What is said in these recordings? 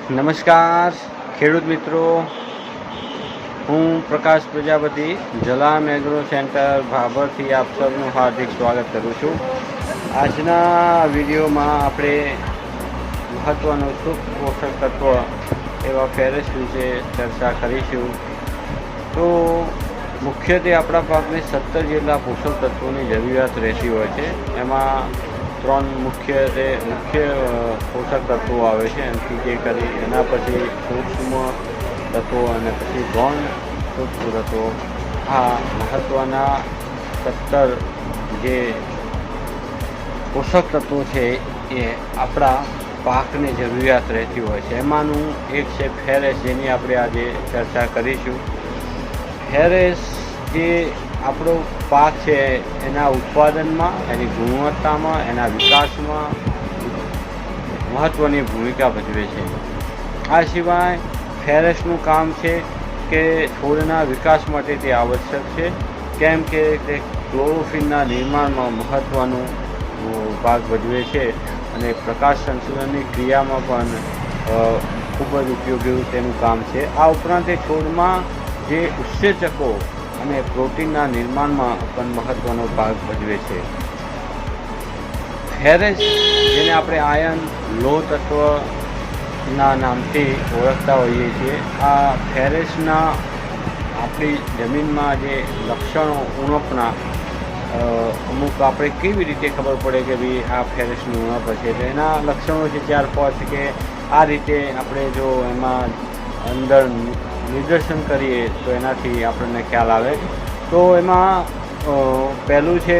નમસ્કાર ખેડૂત મિત્રો, હું પ્રકાશ પ્રજાપતિ જલામ એગ્રો સેન્ટર ભાભરથી આપ સૌનું હાર્દિક સ્વાગત કરું છું. આજના વિડીયોમાં આપણે મહત્ત્વનું સૂક્ષ્મ પોષક તત્વ એવા ફેરસ વિશે ચર્ચા કરીશું. તો મુખ્યત્વે આપણા પાકને 17 જેટલા પોષક તત્વોની જરૂરિયાત રહેતી હોય છે. એમાં 3 મુખ્ય પોષક તત્વો આવે છે. એમથી જે કરી એના પછી સૂક્ષ્મ તત્વો અને પછી ગૌણ સૂક્ષ્મ તત્વો. આ મહત્ત્વના 17 જે પોષક તત્વો છે એ આપણા પાકને જરૂરિયાત રહેતી હોય છે. એમાંનું એક છે ફેરસ, જેની આપણે આજે ચર્ચા કરીશું. ફેરસ જે આપણો પાક છે એના ઉત્પાદનમાં, એની ગુણવત્તામાં, એના વિકાસમાં મહત્ત્વની ભૂમિકા ભજવે છે. આ સિવાય ફેરસનું કામ છે કે છોડના વિકાસ માટે તે આવશ્યક છે, કેમ કે તે ક્લોરોફિલના નિર્માણમાં મહત્ત્વનો ભાગ ભજવે છે અને પ્રકાશ સંશ્લેષણની ક્રિયામાં પણ ખૂબ જ ઉપયોગી તેનું કામ છે. આ ઉપરાંત એ છોડમાં જે ઉત્સેચકો અને પ્રોટીનના નિર્માણમાં પણ મહત્ત્વનો ભાગ ભજવે છે. ફેરસ, જેને આપણે આયર્ન લોહ તત્વના નામથી ઓળખતા હોઈએ છીએ, આ ફેરસના આપણી જમીનમાં જે લક્ષણો ઉણપના અમુક આપણે કેવી રીતે ખબર પડે કે ભાઈ આ ફેરસની ઉણપ છે, તો એના લક્ષણો છે 4-5 કે આ રીતે આપણે જો એમાં અંદર નિદર્શન કરીએ તો એનાથી આપણને ખ્યાલ આવે. તો એમાં પહેલું છે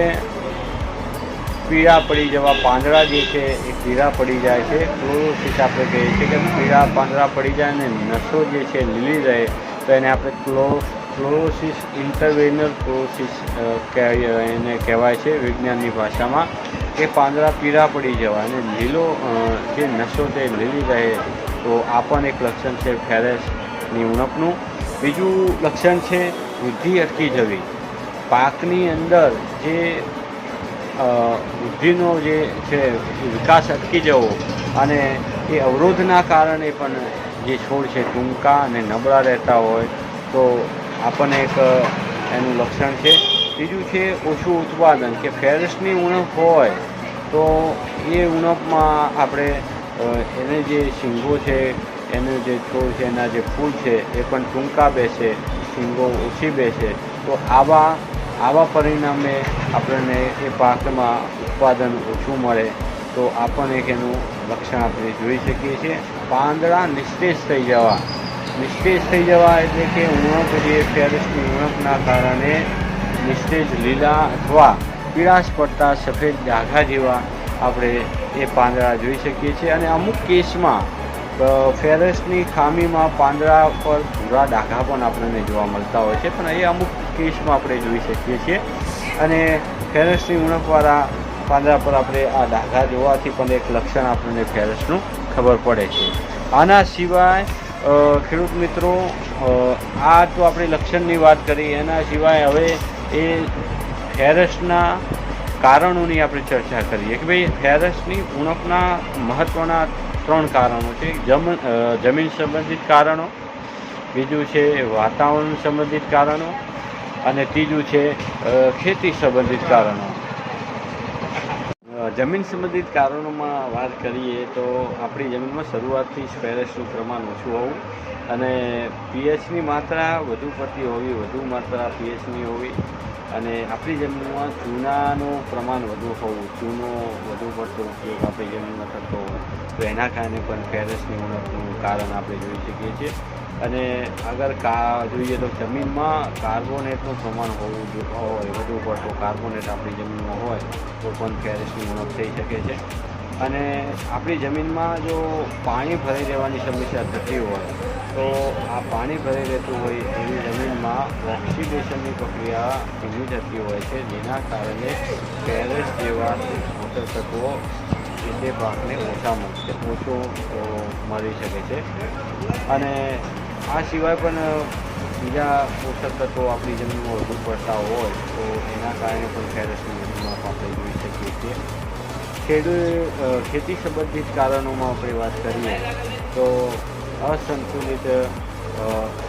પીળા પડી જવા. પાંદડા જે છે એ પીળા પડી જાય છે. ક્લોરોસિસ આપણે કહીએ છીએ કે પીળા પાંદડા પડી જાય અને નસો જે છે લીલી રહે, તો એને આપણે ક્લોરોસિસ, ઇન્ટરવેનર ક્લોરોસિસ એને કહેવાય છે વિજ્ઞાનની ભાષામાં, કે પાંદડા પીળા પડી જવા અને લીલો જે નસો તે લીલી રહે. તો આ પણ એક લક્ષણ છે ફેરસની ઉણપનું. બીજું લક્ષણ છે વૃદ્ધિ અટકી જવી. પાકની અંદર જે વૃદ્ધિનો જે છે વિકાસ અટકી જવો અને એ અવરોધના કારણે પણ જે છોડ છે ટૂંકા અને નબળા રહેતા હોય, તો આ પણ એક એનું લક્ષણ છે. બીજું છે ઓછું ઉત્પાદન, કે ફેરસની ઉણપ હોય તો એ ઉણપમાં આપણે એને જે શીંગો છે, એનું જે છોડ છે, એના જે ફૂલ છે એ પણ ટૂંકા બેસે, શીંગો ઓછી બેસે. તો આવા પરિણામે આપણને એ પાકમાં ઉત્પાદન ઓછું મળે. તો આ પણ એક એનું લક્ષણ આપણે જોઈ શકીએ છીએ. પાંદડા નિસ્તેજ થઈ જવા. નિસ્તેજ થઈ જવા એટલે કે ઉણપ, જે ફેરસની ઉણપના કારણે નિસ્તેજ લીલા અથવા પીળાશ પડતા સફેદ ડાઘા જેવા આપણે એ પાંદડા જોઈ શકીએ છીએ. અને અમુક કેસમાં ફેરસની ખામીમાં પાંદડા પર ભૂરા ડાઘા પણ આપણને જોવા મળતા હોય છે, પણ એ અમુક કેસમાં આપણે જોઈ શકીએ છીએ. અને ફેરસની ઉણપવાળા પાંદડા પર આપણે આ ડાઘા જોવાથી પણ એક લક્ષણ આપણને ફેરસનું ખબર પડે છે. આના સિવાય ખેડૂત મિત્રો, આ તો આપણે લક્ષણની વાત કરી. એના સિવાય હવે એ ફેરસના કારણોની આપણે ચર્ચા કરીએ કે ભાઈ ફેરસની ઉણપના મહત્ત્વના 3 કારણો છે. જમીન સંબંધિત કારણો, બીજું છે વાતાવરણ સંબંધિત કારણો અને ત્રીજું છે ખેતી સંબંધિત કારણો. જમીન સંબંધિત કારણોમાં વાત કરીએ તો આપણી જમીનમાં શરૂઆતથી જ ફેરસનું પ્રમાણ ઓછું હોવું અને પીએચની માત્રા વધુ પડતી હોવી, વધુ માત્રા પીએચની હોવી, અને આપણી જમીનમાં ચૂનાનું પ્રમાણ વધુ હોવું, ચૂનો વધુ પડતો ઉપયોગ આપણી જમીનમાં થતો હોય, તો એના કારણે પણ ફેરસની ઉણપનું કારણ આપણે જોઈ શકીએ છીએ. અને અગર જોઈએ તો જમીનમાં કાર્બોનેટનું પ્રમાણ હોવું હોય, વધુ પડતો કાર્બોનેટ આપણી જમીનમાં હોય તો પણ ફેરસની ઉણપ થઈ શકે છે. અને આપણી જમીનમાં જો પાણી ભરાઈ રહેવાની સમસ્યા થતી હોય, તો આ પાણી ભરાઈ રહેતું હોય એવી જમીનમાં ઓક્સિડેશનની પ્રક્રિયા ધીમી થતી હોય છે, જેના કારણે ફેરસ જેવા પોષક તત્વો તે પાકને ઓછો મળી શકે છે. અને આ સિવાય પણ બીજા પોષક તત્વો આપણી જમીનમાં વધુ પડતા હોય તો એના કારણે પણ ફેરસની ઉણપ આપણે જોઈ શકીએ છીએ. ખેતી સંબંધિત કારણોમાં આપણે વાત કરીએ તો અસંતુલિત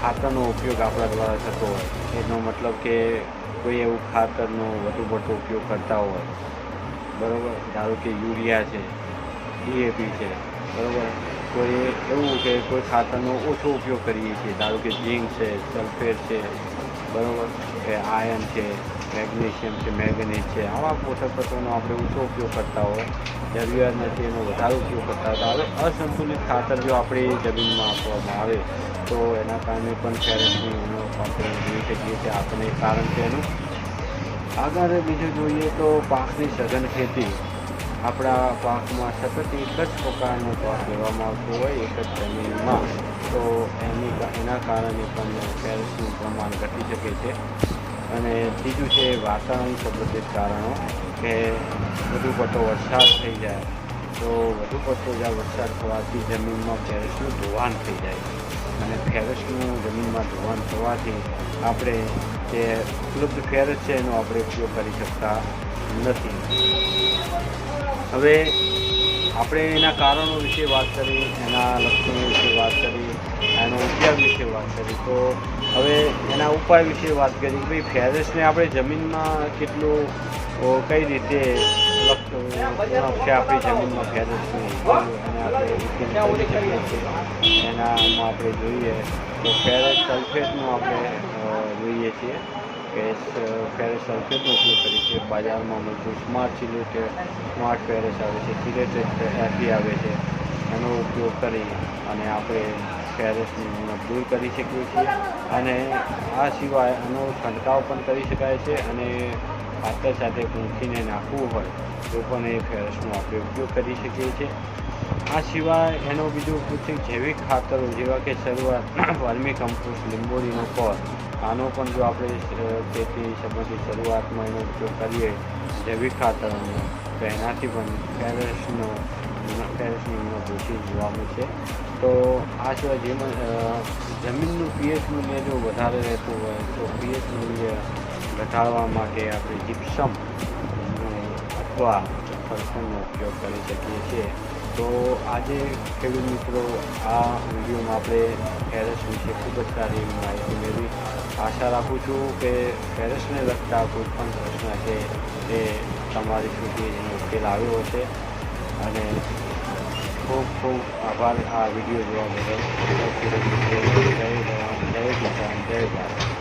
ખાતરનો ઉપયોગ આપણા દ્વારા થતો હોય. એનો મતલબ કે કોઈ એવું ખાતરનો વધુ પડતો ઉપયોગ કરતા હોય, બરાબર, ધારો કે યુરિયા છે, ડીએપી છે, બરાબર, કોઈ એવું કે કોઈ ખાતરનો ઓછો ઉપયોગ કરીએ છીએ, ધારો કે ઝીંક છે, સલ્ફેટ છે, બરાબર, કે આયર્ન છે, મેગ્નેશિયમ છે, મેંગનીઝ છે, આવા પોષક તત્વોનો આપણે ઓછો ઉપયોગ કરતા હોય, જરૂરિયાત નથી એનો વધારે ઉપયોગ કરતા હતા. હવે અસંતુલિત ખાતર જો આપણી જમીનમાં આપવામાં આવે તો એના કારણે પણ ફેરસની ઉણપ આપણે જોઈ શકીએ છીએ. આપણે કારણ કે એનું આગળ બીજું જોઈએ તો પાકની સઘન ખેતી. આપણા પાકમાં સતત એક જ પ્રકારનો પાક લેવામાં આવતો હોય એક જ જમીનમાં, તો એના કારણે પણ ફેરસનું પ્રમાણ ઘટી શકે છે. અને ત્રીજું છે વાતાવરણ સંબંધિત કારણો, કે વધુ પડતો વરસાદ થઈ જાય તો વધુ પડતો જ્યાં વરસાદ થવાથી જમીનમાં ફેરસનું ધોવાણ થઈ જાય, અને ફેરસનું જમીનમાં ધોવાણ થવાથી આપણે જે ઉપલબ્ધ ફેરસ છે એનો આપણે ઉપયોગ કરી શકતા નથી. હવે આપણે એના કારણો વિશે વાત કરી, એના લક્ષણો વિશે વાત કરી, એનો ઉપયોગ વિશે વાત કરી, તો હવે એના ઉપાય વિશે વાત કરી કે ભાઈ ફેરસને આપણે જમીનમાં કેટલું કઈ રીતે છે આપણી જમીનમાં ફેરસની અને આપણે કરી શકીએ છીએ. એનામાં આપણે જોઈએ તો ફેરસ સલ્ફેટનું આપણે જોઈએ છીએ કે ફેરસ સલ્ફેટનો ઉપયોગ કરીએ છીએ. બજારમાં મળતું સ્માર્ટ ફેરસ આવે છે, સિલેટેડ એફી આવે છે, એનો ઉપયોગ કરી અને આપણે ફેરસની ઉણપ દૂર કરી શકીએ છીએ. અને આ સિવાય આનો છંટકાવ પણ કરી શકાય છે, અને ખાતર સાથે ગૂંથીને નાખવું હોય તો પણ એ ફેરસનો આપણે ઉપયોગ કરી શકીએ છીએ. આ સિવાય એનો બીજો ઉપયોગ છે જૈવિક ખાતરો, જેવા કે શરૂઆત વર્મી કમ્પોસ્ટ, લીંબોળીનો પડ, આનો પણ જો આપણે ખેતી સંબંધિત શરૂઆતમાં એનો ઉપયોગ કરીએ જૈવિક ખાતરોનો, તો એનાથી પણ ફેરસની ઉણપ ઓછી જોવા મળશે. તો આ સિવાય જમીનનું પીએચ મૂલ્ય જો વધારે રહેતું હોય તો પીએચ મૂલ્ય ઘટાડવા માટે આપણે જીપ્સમ અથવા સલ્ફરનો ઉપયોગ કરી શકીએ છીએ. તો આજે ખેડૂત મિત્રો આ વિડીયોમાં આપણે ફેરસ વિશે ખૂબ જ સારી એવી માહિતી મેળવી. આશા રાખું છું કે ફેરસને લગતા કોઈ પણ પ્રશ્ન છે એ તમારી સુધી એનો ઉકેલ આવ્યો હશે. અને ખૂબ ખૂબ આભાર આ વિડીયો જોવા બદલ. જય જવાન, જય કિસાન, જય ભારત.